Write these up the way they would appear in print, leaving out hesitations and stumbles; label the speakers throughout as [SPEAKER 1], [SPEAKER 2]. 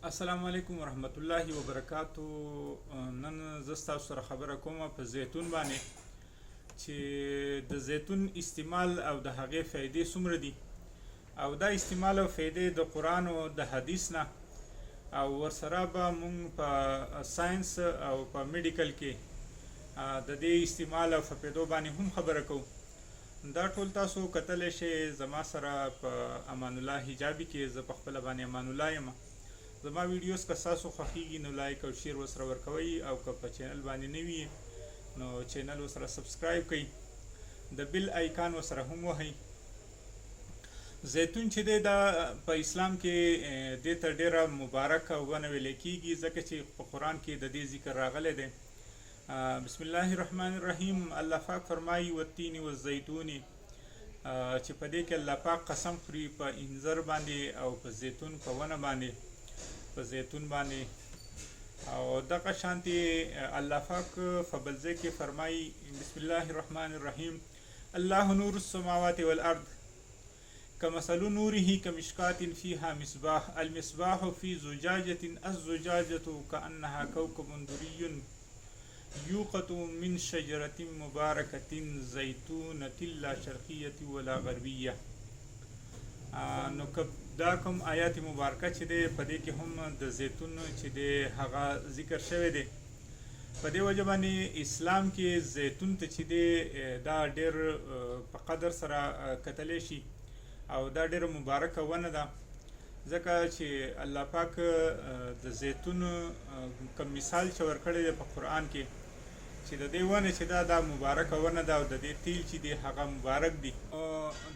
[SPEAKER 1] السلام علیکم ورحمت الله وبرکاتو. نن زه ستاسو سره خبره کوم په زیتون باندې چې د زیتون استعمال او د هغې فایدې څومره دي او دا استعمال او فایدې د قرآن او د حدیث نه او ورسره به مونږ په ساینس او په میډیکل کې د دې استعمال او فایدو باندې هم خبره کوو. دا ټول تاسو کتلی شئ زما سره په امان الله حجابي کې. زه په خپله باندې امان الله یم. زما ویډیوز که ستاسو خوښیږي نو لایک او شیر ورسره ورکوئ او که په چینل باندې نه وي نو چینل ورسره سبسکرایب کړئ، د بیل آیکان ورسره هم وهئ. زیتون چې دی دا په اسلام کې دې ته ډېره مبارکه ونه ویلی کېږي ځکه چې په قرآن کې د دې ذکر راغلی دی. بسم الله الرحمن الرحیم. الله پاک فرمایي والتین والزیتون چې په دې کې الله پاک قسم خوري په انځر باندې او په زیتون په ونه باندې او دغه شانتي الله پاک په بل ځای کې فرمایي بسم الله الرحمن الرحیم الله نور السماوات والارض كمثل نوره كمشكاة فيها مصباح المصباح في زجاجة الزجاجة كأنها كوكب دري يوقد من شجرة مباركة زيتونة لا شرقية ولا غربية. نو که دا کوم آیات مبارکه چې دی په دې کې هم د زیتون چې دی هغه ذکر شوی دی. په دې وجه باندې اسلام کې زیتون ته چې دی دا ډېر په قدر سره کتلی شي او دا ډېره مبارکه ونه ده ځکه چې الله پاک د زیتون کوم مثال چې ورکړی دی په قرآن کې چې د دې ونه چې دا مبارکه ونه ده او د دې تیل چې دی هغه مبارک دي.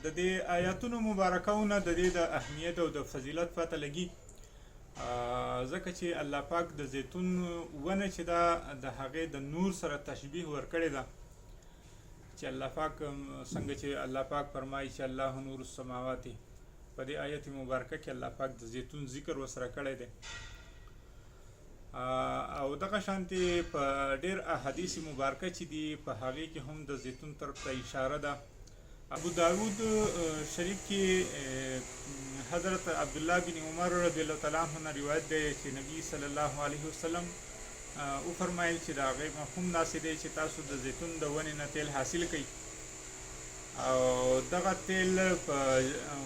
[SPEAKER 1] د دې آیاتونو مبارکونه د دې د اهمیت او د فضیلت پته لګي ځکه چې الله پاک د زیتون ونه چې دا د هغې د نور سره تشبیه ورکړې ده چې الله پاک څنګه چې الله پاک فرمایي چې الله نور السماوات. په دې آیت مبارکه کې الله پاک د زیتون ذکر ورسره کړی دی او دغه شانتي په ډېر احادیث مبارکه چې دي په هغې کې هم د زیتون طرف ته اشاره ده. ابو داود شریف کې حضرت عبدالله بن عمر رضی الله تعالی عنه نه روایت دی چې نبی صلی الله علیه وسلم وفرمایل چې د هغې مفهوم داسې دی چې تاسو د زیتون د ونې نه تیل حاصل کړئ او دغه تیل په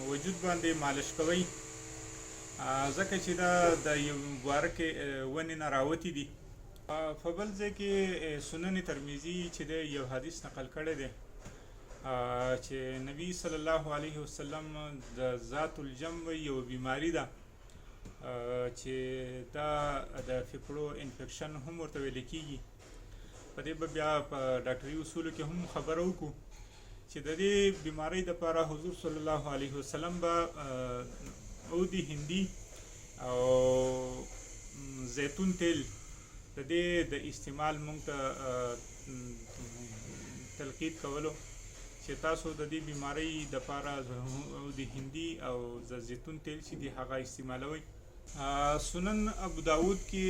[SPEAKER 1] وجود باندې مالش کوئ ځکه چې دا د یو مبارکې ونې نه راوتي دي. په بل ځای کې سنن ترمذي چې دی یو حدیث نقل کړی دی چې نبی صلی الله علیه وسلم د ذات الجنب یو بیماری ده چې دا د فیفړو انفیکشن هم ورته ویل کېږي. په دې به بیا په ډاکټري اصولو کې هم خبره وکړو چې د دې بیمارۍ دپاره حضور صلی الله علیه وسلم به عود هندي او زیتون تیل د دې د استعمال مونږ ته تلقید کولو چې تاسو د دې بیمارۍ دپاره عود هندي او د زیتون تیل چې دي هغه استعمالوئ. سنن ابو داود کې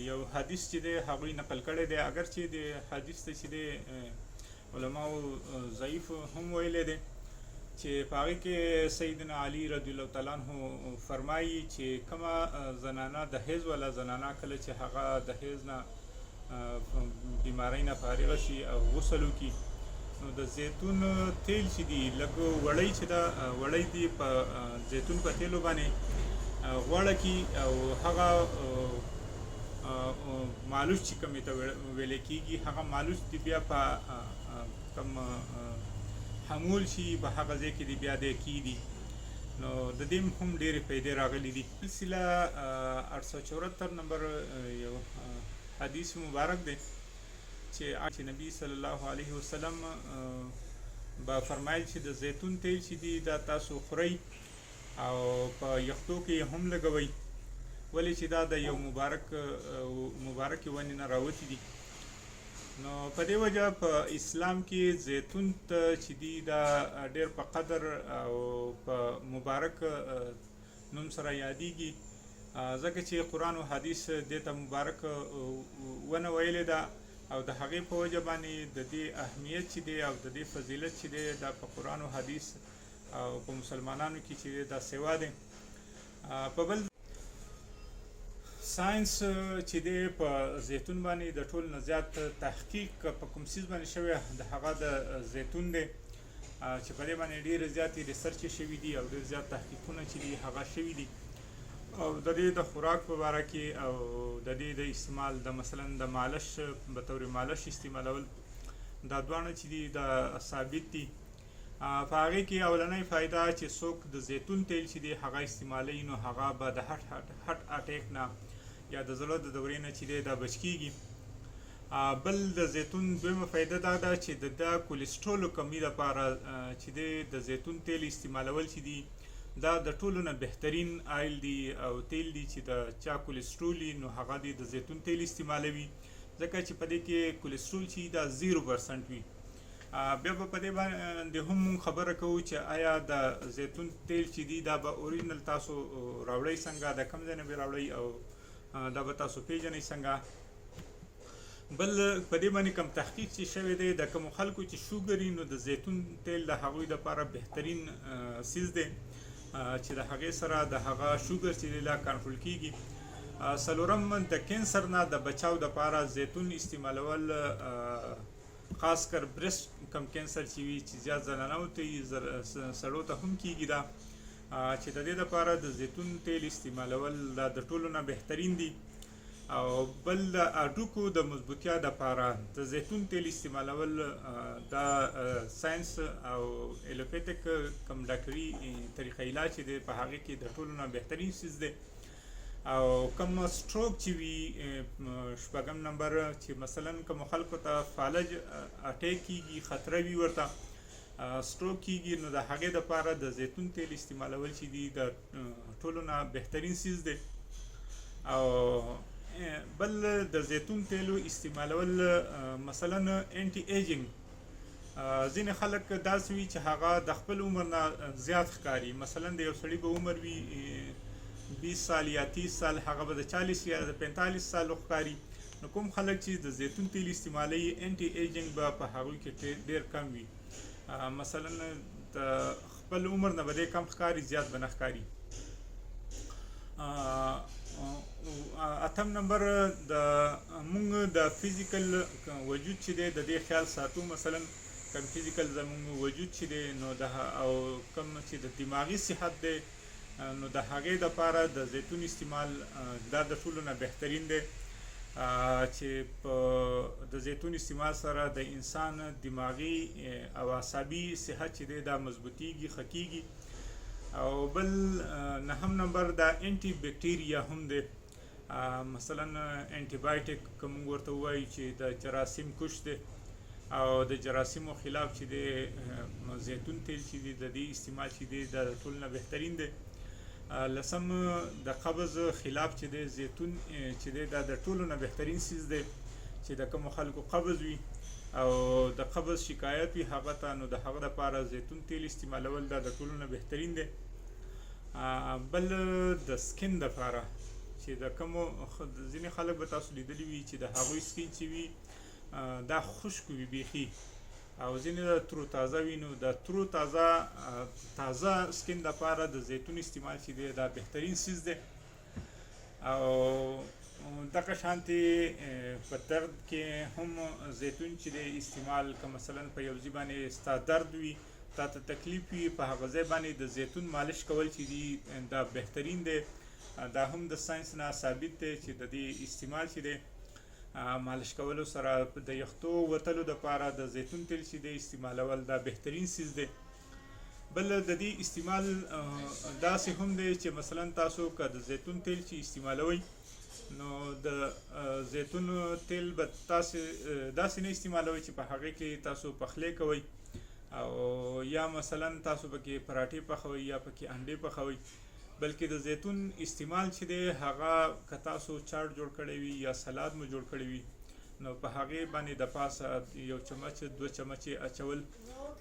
[SPEAKER 1] یو حدیث چې دی هغوی نقل کړی دی اگر چې د حدیث ته چې دی علماو ضعیف هم ویلی دی چې په هغې کې سیدنا علي رضی الله تعالی عنه فرمایي چې کومه زنانه د حیض والا زنانه کله چې هغه د حیض نه بیمارۍ نه فارغه شي او غسل وکړي نو د زیتون تیل چې دي لږ وړی چې دا وړی دي په زیتون په تیلو باندې غوړه کړي او هغه مالوش چې کومې ته ویلی کېږي هغه مالوش دي بیا په کوم حمول شي په هغه ځای کې دي بیا دی کېږدي نو د دې هم ډېرې فایدې راغلي دي. سلسله 874 نمبر یو حدیث مبارک دی چې نبی صلی الله علیه وسلم به فرمایل چې د زیتون تیل چې دي دا تاسو خورئ او په یختو کې هم لګوئ ولې چې دا د یو مبارکې ونې نه راوتي دي. نو په دې وجه په اسلام کې زیتون ته چې دي دا ډېر په قدر او په مبارک نوم سره یادیږي ځکه چې قرآن او حدیث دې ته مبارک ونه ویلې ده او د هغې په وجه باندې د دې اهمیت چې دی او د دې فضیلت چې دی دا په قرآن او حدیث او په مسلمانانو کې چې دا سیوا دی. په بل ساينس چې دی په زیتون باندې د ټول نه زیات تحقیق په کوم څیز باندې شوی د هغه د زیتون دی چې په دې باندې ډېرې زیاتې ریسرچ شوي دي او ډېر زیات تحقیقونه چې دي هغه شوي دي او د دې د خوراک په باره کې او د دې د استعمال د مثلا د مالش به طور مالش استعمالول دا دواړه چې دي دا ثابت دي. په هغې کې اولنۍ فایده چې څوک د زیتون تیل چې دی هغه استعمالوي نو هغه به د هټ اټیک نه یا د زړه د دورې نه چې دی دا بچ کېږي. بل د زیتون دویمه فایده دا ده چې د کولیسټرول کمي لپاره چې دی د زیتون تیل استعمالول چې دي دا د ټولو نه بهترین آیل دی او تیل دی چې د چا کولیسټرول نو هغه دی د زیتون تیل استعمالوي ځکه چې په دې کې کولیسټرول چې دا 0% وي. بیا به په دې باندې هم مونږ خبره کوو چې آیا د زیتون تیل چې دی دا به اوریجنل تاسو راوړئ څنګه د کوم ځای نه به راوړئ او دا به تاسو پیژنئ څنګه. بل په دې باندې کوم تحقیق چې شوی دی د کومو خلکو چې شوګر نو د زیتون تیل د هغوی دپاره بهترین څیز دی چې د هغې سره د هغه شوګر چې دی لا کنټرول کېږي. څلورم د کینسر نه د بچاو دپاره زیتون استعمالول خاص کر برست کم کینسر چې وي چې زیات زنانو ته سړو ته هم کېږي دا چې د دې دپاره د زیتون تیل استعمالول دا د ټولو نه بهترین دي. او بل د هډوکو د مضبوطیا دپاره د زیتون تیل استعمالول دا ساینس او ایلوپیتک کم ډاکټري طریقه علاج چې دی په هغې کې د ټولو نه بهترین څیز دی. او کوم سټروک چې وي شپږم نمبر چې مثلا کوم خلکو ته فالج اټیک کېږي خطره وي ورته سټروک کېږي نو د هغې دپاره د زیتون تیل استعمالول چې دي د ټولو نه بهترین څیز دی. او بل د زیتون تیلو استعمالول مثلا انټي ایجنګ ځینې خلک داسې وي چې هغه د خپل عمر نه زیات ښکاري مثلا د یو سړي به عمر وي 20 سال یا 30 سال هغه به د 40 یا د 45 سالو ښکاري نو کوم خلک چې د زیتون تیل استعمالوي انټي ایجنګ به په هغوی کې ډېر کم وي مثلا د خپل عمر نه به دی کم ښکاري زیات به نه ښکاري. اتم نمبر د مونږ د فزیکل وجود چې دی د دې خیال ساتو مثلا کم فزیکل زمونږ وجود چې دی نو د او کم چې د دماغي صحت دی نو د هغې دپاره د زیتون استعمال دا د ټولو نه بهترین دی چې په د زیتون استعمال سره د انسان دماغي او عصبي صحت چې دی دا مضبوطیږي ښه کېږي. او بل نهم نمبر دا انټي بیکټیریا هم دی مثلا انټي بایوټیک که موږ ورته ووایو چې د جراثیم کش دی او د جراثیمو خلاف چې دی زیتون تیل چې دی د دې استعمال چې دی دا د ټولو نه بهترین دی. لسم د قبض خلاف چې دی زیتون چې دی دا د ټولو نه بهترین څیز دی چې د کومو خلکو قبض وي او د قبض شکایت وي هغه ته نو د هغه دپاره زیتون تیل استعمالول دا د ټولو نه بهترین دی. بل د سکین دپاره چې د کومو ځینې خلک به تاسو لیدلي وي چې د هغوی سکین چې وي دا خشک وي بیخي او ځینې د ترو تازه وي نو د ترو تازه سکین دپاره د زیتون استعمال چې دی دا بهترین څیز دی. او دغه شانتې په درد کې هم زیتون چې دی استعمال که مثلا په یو ځای باندې ستا درد وي تا ته تکلیف وي په هغه ځای باندې د زیتون مالش کول چې دي دا بهترین دی. دا هم د ساینس نه ثابت دی چې د دې استعمال چې دی مالش کولو سره د یختو وتلو دپاره د زیتون تیل چې دی استعمالول دا بهترین څیز دی. بل د دې استعمال داسې هم دی چې مثلا تاسو که د زیتون تیل چې استعمالوئ نو د زیتون تیل به تاسو داسې نه استعمالوئ چې په هغې کې تاسو پخلی کوئ او یا مثلا تاسو پکې پراټې پخوئ یا پکې انډې پخوئ بلکې د زیتون استعمال چې دی هغه که تاسو چاټ جوړ کړی وي یا سلاد مو جوړ کړی وي نو په هغې باندې د پاسه یو چمچ 2 چمچې اچول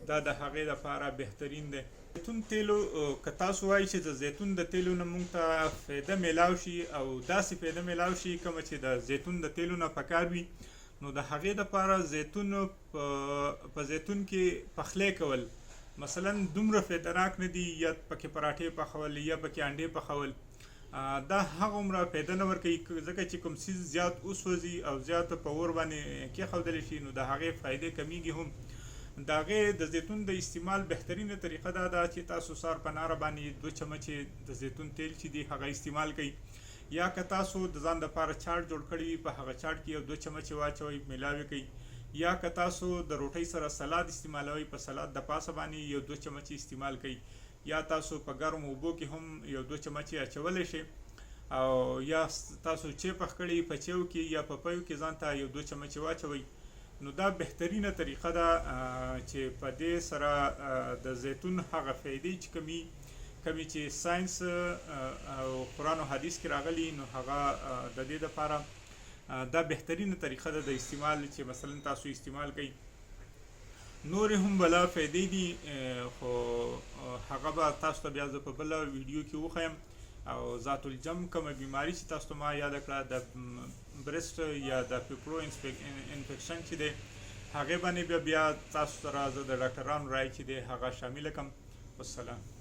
[SPEAKER 1] دا د هغې دپاره بهترین دی. زیتون تیلو که تاسو وایي چې د زیتون د تیلو نه موږ ته فایده میلاو شي او داسې فایده میلاو شي کومه چې د زیتون د تیلو نه پکار وي نو د هغې دپاره زیتون په زیتون کې پخلی کول مثلا دومره فایدهناک نه دي یا پکې پراټې پخول یا پکې انډې پخول دا هغه عمره فایده نه ورکوي ځکه چې کوم څیز زیات وسوځي او زیات په اور باندې کېښودلی شي نو د هغې فایدې کمیږي هم. د هغې د زیتون د استعمال بهترینه طریقه دا ده چې تاسو سهار په ناره باندې 2 چمچې د زیتون تیل چې دی هغه استعمال کوئ، یا که تاسو د ځان دپاره چاټ جوړ کړی وي په هغه چاټ کې یو 2 چمچې واچوئ میلاوې کوئ، یا که تاسو د روټۍ سره سلاد استعمالوئ په سلاد د پاسه باندې یو 2 چمچې استعمال کوئ، یا تاسو په ګرمو اوبو کې هم یو 2 چمچې اچولی شئ، او یا تاسو چې پخ کړی په چیو کې یا په پیو کې ځان ته یو 2 چمچې واچوئ. نو دا بهترینه طریقه ده چې په دې سره د زیتون هغه فایدې چې کمی چې ساینس او قرآن او حدیث کې راغلي نو هغه د دې دپاره دا بهترینه طریقه ده د استعمال چې مثلا تاسو استعمال کوئ. نورې هم بلا فایدې دي خو هغه به تاسو ته بیا زه په بله ویډیو کې وښیم. او ذات الجم کومه بیماري چې تاسو ته ما یاده کړه د برست یا د پیپرو انفیکشن چې دی هغې باندې بیا تاسو سره زه د ډاکټرانو رای چې دی هغه شامله کړم. والسلام.